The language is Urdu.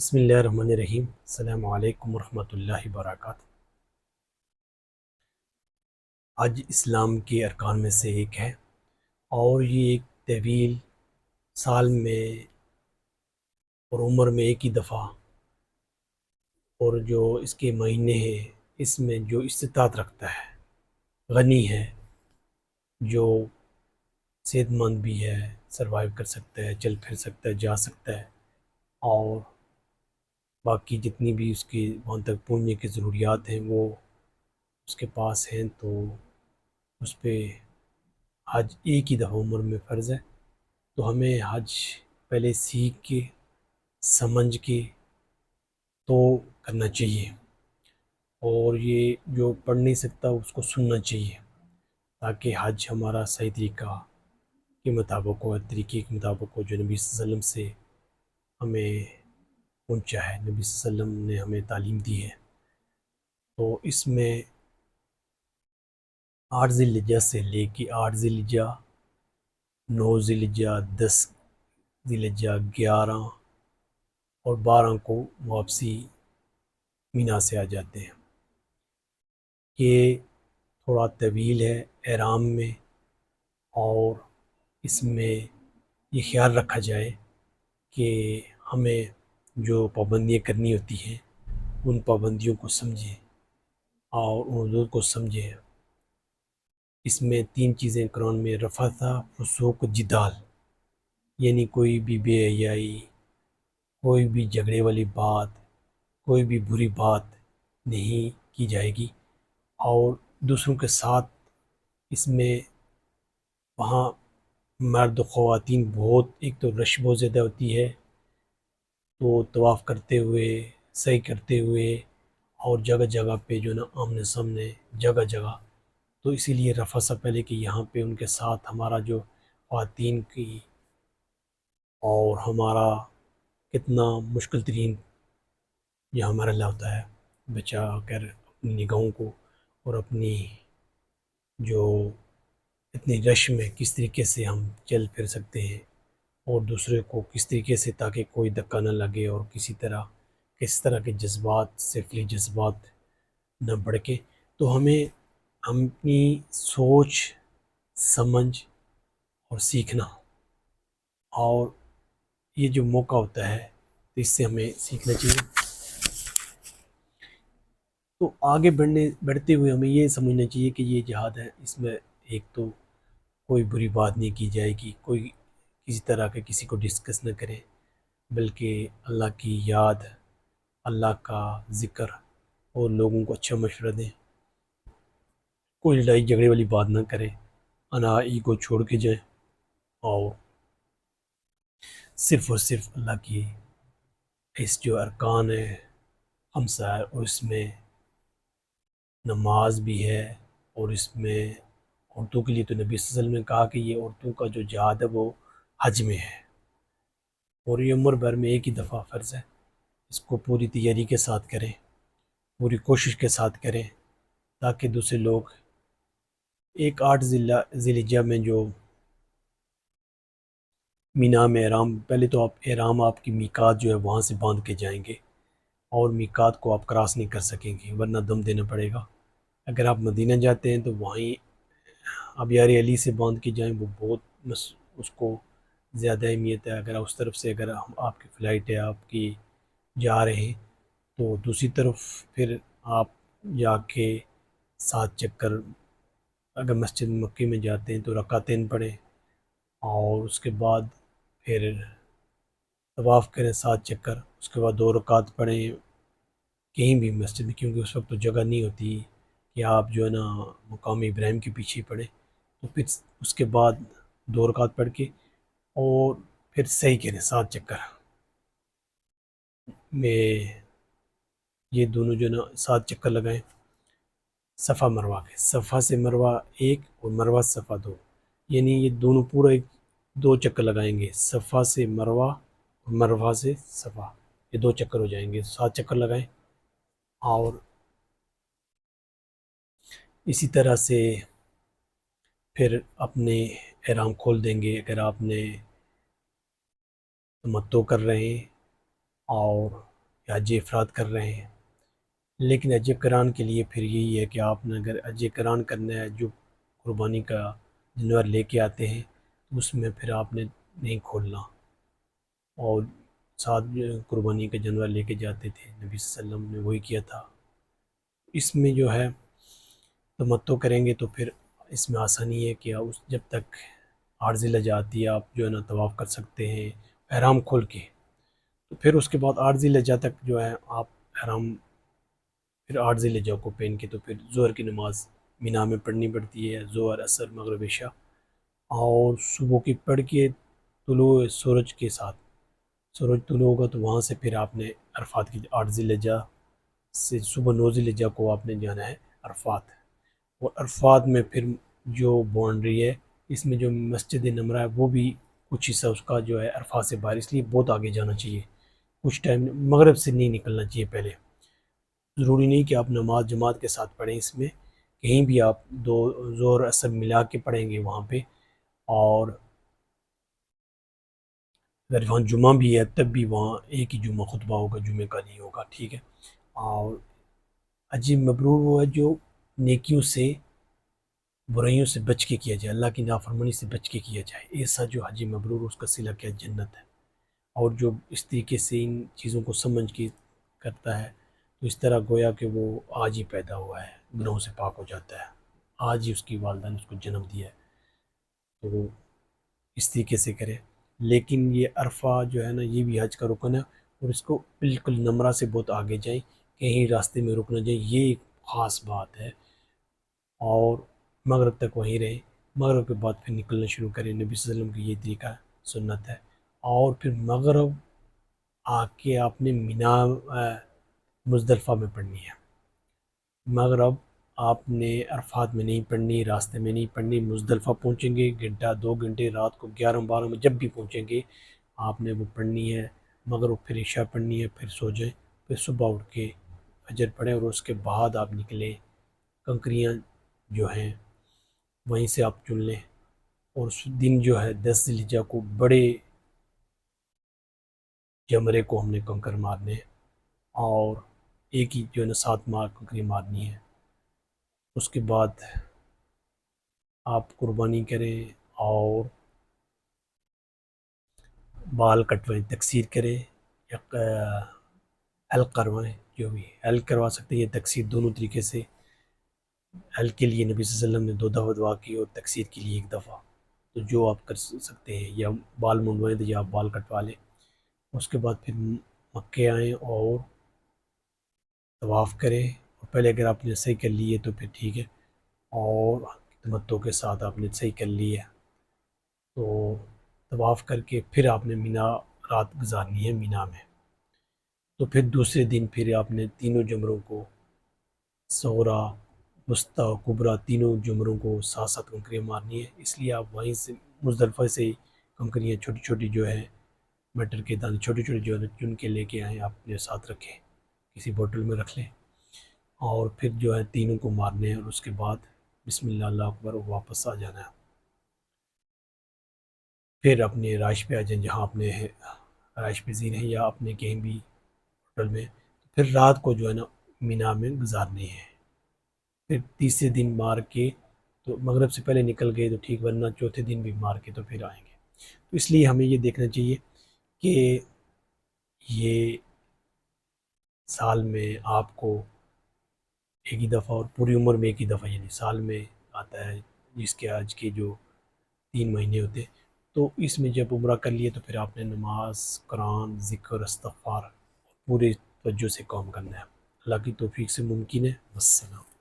بسم اللہ الرحمن الرحیم۔ السلام علیکم ورحمۃ اللہ وبرکاتہ۔ حج اسلام کے ارکان میں سے ایک ہے، اور یہ ایک طویل سال میں اور عمر میں ایک ہی دفعہ، اور جو اس کے مہینے ہیں اس میں جو استطاعت رکھتا ہے، غنی ہے، جو صحت مند بھی ہے، سروائیو کر سکتا ہے، چل پھر سکتا ہے، جا سکتا ہے، اور باقی جتنی بھی اس کی وہاں تک پہنچنے کی ضروریات ہیں وہ اس کے پاس ہیں، تو اس پہ حج ایک ہی دفعہ عمر میں فرض ہے۔ تو ہمیں حج پہلے سیکھ کے سمجھ کے تو کرنا چاہیے، اور یہ جو پڑھ نہیں سکتا اس کو سننا چاہیے، تاکہ حج ہمارا صحیح طریقہ کے مطابق ہو، طریقے کے مطابق ہو جو نبی صلی اللہ علیہ وسلم سے ہمیں پہنچا ہے، نبی صلی اللہ علیہ وسلم نے ہمیں تعلیم دی ہے۔ تو اس میں 8 ذی الحجہ سے لے کے 8 ذی الحجہ، 9 ذی الحجہ، 10 ذی الحجہ، 11 اور 12 کو واپسی مینا سے آ جاتے ہیں۔ یہ تھوڑا طویل ہے احرام میں، اور اس میں یہ خیال رکھا جائے کہ ہمیں جو پابندیاں کرنی ہوتی ہیں ان پابندیوں کو سمجھیں اور ان حدود کو سمجھیں۔ اس میں 3 چیزیں قرآن میں رفث، فسوق، جدال، یعنی کوئی بھی بے حیائی، کوئی بھی جھگڑے والی بات، کوئی بھی بری بات نہیں کی جائے گی، اور دوسروں کے ساتھ اس میں وہاں مرد و خواتین بہت، ایک تو رش بہت زیادہ ہوتی ہے، تو طواف کرتے ہوئے، سعی کرتے ہوئے، اور جگہ جگہ پہ جو نا آمنے سامنے جگہ جگہ، تو اسی لیے رفع سے پہلے کہ یہاں پہ ان کے ساتھ ہمارا جو خواتین کی اور ہمارا کتنا مشکل ترین یہ ہمارا اللہ ہوتا ہے، بچا کر اپنی نگاہوں کو اور اپنی جو اتنی رش میں کس طریقے سے ہم چل پھر سکتے ہیں، اور دوسرے کو کس طریقے سے تاکہ کوئی دھکا نہ لگے، اور کس طرح کے جذبات، سفلی جذبات نہ بڑھکے۔ تو ہمیں اپنی سوچ، سمجھ اور سیکھنا، اور یہ جو موقع ہوتا ہے تو اس سے ہمیں سیکھنا چاہیے۔ تو آگے بڑھتے ہوئے ہمیں یہ سمجھنا چاہیے کہ یہ جہاد ہے، اس میں ایک تو کوئی بری بات نہیں کی جائے گی، کوئی کسی طرح کے کسی کو ڈسکس نہ کرے، بلکہ اللہ کی یاد، اللہ کا ذکر، اور لوگوں کو اچھا مشورہ دیں، کوئی لڑائی جھگڑے والی بات نہ کرے، انا ایگو چھوڑ کے جائیں، اور صرف اور صرف اللہ کی اس جو ارکان ہے خمسہ ہے، اور اس میں نماز بھی ہے، اور اس میں عورتوں کے لیے تو نبی صلی اللہ علیہ وسلم نے کہا کہ یہ عورتوں کا جو جہاد ہے وہ حج میں ہے، اور یہ عمر بھر میں ایک ہی دفعہ فرض ہے۔ اس کو پوری تیاری کے ساتھ کریں، پوری کوشش کے ساتھ کریں، تاکہ دوسرے لوگ ایک 8 ذی الحجہ میں جو مینا میں احرام، پہلے تو احرام آپ کی میقات جو ہے وہاں سے باندھ کے جائیں گے، اور میقات کو آپ کراس نہیں کر سکیں گے ورنہ دم دینا پڑے گا۔ اگر آپ مدینہ جاتے ہیں تو وہیں ابیار علی سے باندھ کے جائیں، وہ بہت اس کو زیادہ اہمیت ہے۔ اگر اس طرف سے اگر آپ کی فلائٹ ہے، آپ کی جا رہے ہیں، تو دوسری طرف پھر آپ جا کے 7 چکر، اگر مسجد مکی میں جاتے ہیں تو رکعتین پڑھیں، اور اس کے بعد پھر طواف کریں 7 چکر، اس کے بعد 2 رکعت پڑھیں کہیں بھی مسجد میں، کیونکہ اس وقت تو جگہ نہیں ہوتی کہ آپ جو ہے نا مقام ابراہیم کے پیچھے پڑھیں، تو پھر اس کے بعد 2 رکعت پڑھ کے، اور پھر صحیح کریں 7 چکر میں، یہ دونوں جو ہے نا 7 چکر لگائیں صفا مروہ کے، صفا سے مروہ 1 اور مروہ سے صفا 2، یعنی یہ دونوں پورا 2 چکر لگائیں گے، صفا سے مروہ اور مروہ سے صفا، یہ 2 چکر ہو جائیں گے، 7 چکر لگائیں۔ اور اسی طرح سے پھر اپنے احرام کھول دیں گے اگر آپ نے تمتع کر رہے ہیں، اور یا حج افراد کر رہے ہیں، لیکن حج قران کے لیے پھر یہی ہے کہ آپ نے اگر حج قران کرنا ہے، جو قربانی کا جانور لے کے آتے ہیں اس میں پھر آپ نے نہیں کھولنا، اور ساتھ قربانی کا جانور لے کے جاتے تھے، نبی صلی اللہ علیہ وسلم نے وہی کیا تھا۔ اس میں جو ہے تمتع کریں گے تو پھر اس میں آسانی ہے کہ اس جب تک 8 ذی الحجہ آتی ہے آپ جو ہے نا طواف کر سکتے ہیں احرام کھول کے، تو پھر اس کے بعد 8 ذی الحجہ تک جو ہے آپ احرام، پھر 8 ذی الحجہ کو پہن کے تو پھر ظہر کی نماز مینا میں پڑھنی پڑتی ہے، ظہر عصر مغرب عشاء، اور صبح کی پڑھ کے طلوع سورج کے ساتھ، سورج طلوع ہوگا تو وہاں سے پھر آپ نے عرفات کی 8 ذی الحجہ سے صبح 9 ذی الحجہ کو آپ نے جانا ہے عرفات، اور عرفات میں پھر جو باؤنڈری ہے اس میں جو مسجد نمرہ ہے وہ بھی کچھ حصہ اس کا جو ہے عرفات سے باہر، اس لیے بہت آگے جانا چاہیے، کچھ ٹائم مغرب سے نہیں نکلنا چاہیے پہلے، ضروری نہیں کہ آپ نماز جماعت کے ساتھ پڑھیں، اس میں کہیں بھی آپ دو ظہر عصر ملا کے پڑھیں گے وہاں پہ، اور اگر وہاں جمعہ بھی ہے تب بھی وہاں ایک ہی جمعہ خطبہ ہوگا، جمعے کا نہیں ہوگا، ٹھیک ہے۔ اور حج مبرور وہ ہے جو نیکیوں سے برائیوں سے بچ کے کیا جائے، اللہ کی نافرمانی سے بچ کے کیا جائے، ایسا جو حج مبرور اس کا صلہ کیا جنت ہے، اور جو اس طریقے سے ان چیزوں کو سمجھ کے کرتا ہے تو اس طرح گویا کہ وہ آج ہی پیدا ہوا ہے، گناہوں سے پاک ہو جاتا ہے، آج ہی اس کی والدہ نے اس کو جنم دیا ہے، تو وہ اس طریقے سے کرے۔ لیکن یہ عرفہ جو ہے نا یہ بھی حج کا رکن ہے، اور اس کو بالکل نمرہ سے بہت آگے جائیں، کہیں راستے میں رک نہ جائیں، یہ ایک خاص بات ہے، اور مغرب تک وہیں رہیں، مغرب کے بعد پھر نکلنا شروع کریں، نبی صلی اللہ علیہ وسلم کی یہ طریقہ سنت ہے، اور پھر مغرب آ کے آپ نے مینا مزدلفہ میں پڑھنی ہے، مغرب آپ نے عرفات میں نہیں پڑھنی، راستے میں نہیں پڑھنی، مزدلفہ پہنچیں گے گھنٹہ 2 گھنٹے رات کو 11 12 میں جب بھی پہنچیں گے آپ نے وہ پڑھنی ہے مغرب، پھر عشاء پڑھنی ہے، پھر سو جائیں، پھر صبح اٹھ کے فجر پڑھیں، اور اس کے بعد آپ نکلیں، کنکریاں جو ہیں وہیں سے آپ چن لیں، اور اس دن جو ہے 10 ذی الحجہ کو بڑے جمرے کو ہم نے کنکر مارنے، اور ایک ہی جو ہے نا 7 مار کنکری مارنی ہے، اس کے بعد آپ قربانی کریں اور بال کٹوائیں، تقصیر کریں یا حلق کروائیں، جو بھی حلق کروا سکتے ہیں یا تقصیر، دونوں طریقے سے، حلق کے لیے نبی صلی اللہ علیہ وسلم نے 2 دفعہ دعا کی اور تقصیر کے لیے 1 دفعہ، تو جو آپ کر سکتے ہیں، یا بال منڈوائیں تو یا آپ بال کٹوا لیں، اس کے بعد پھر مکے آئیں اور طواف کریں، اور پہلے اگر آپ نے صحیح کر لی ہے تو پھر ٹھیک ہے، اور تمتع کے ساتھ آپ نے صحیح کر لی ہے تو طواف کر کے پھر آپ نے مینا رات گزارنی ہے مینا میں، تو پھر دوسرے دن پھر آپ نے تینوں جمروں کو، صغریٰ وسطیٰ کبریٰ، تینوں جمروں کو 7 7 کنکریاں مارنی ہے، اس لیے آپ وہیں سے مزدلفہ سے کنکریاں چھوٹی چھوٹی جو ہے مٹر کے دانے چھوٹی چھوٹی جو ہے چن کے لے کے آئیں، آپ اپنے ساتھ رکھیں، کسی بوٹل میں رکھ لیں، اور پھر جو ہے تینوں کو مارنے ہیں، اور اس کے بعد بسم اللہ اللہ اکبر واپس آ جانا ہے، پھر اپنے رہائش پہ آ جائیں جہاں اپنے رہائش پذیر ہیں، یا اپنے کہیں بھی ہوٹل میں، پھر رات کو جو ہے نا مینا میں گزارنی ہے، پھر تیسرے دن مار کے تو مغرب سے پہلے نکل گئے تو ٹھیک، ورنہ چوتھے دن بھی مار کے تو پھر آئیں گے، تو اس لیے ہمیں یہ دیکھنا چاہیے کہ یہ سال میں آپ کو ایک ہی دفعہ، اور پوری عمر میں ایک ہی دفعہ، یعنی سال میں آتا ہے، جس کے آج کے جو 3 مہینے ہوتے ہیں، تو اس میں جب عمرہ کر لیے تو پھر آپ نے نماز، قرآن، ذکر، استغفار پورے توجہ سے کام کرنا ہے، اللہ کی توفیق سے ممکن ہے، والسلام۔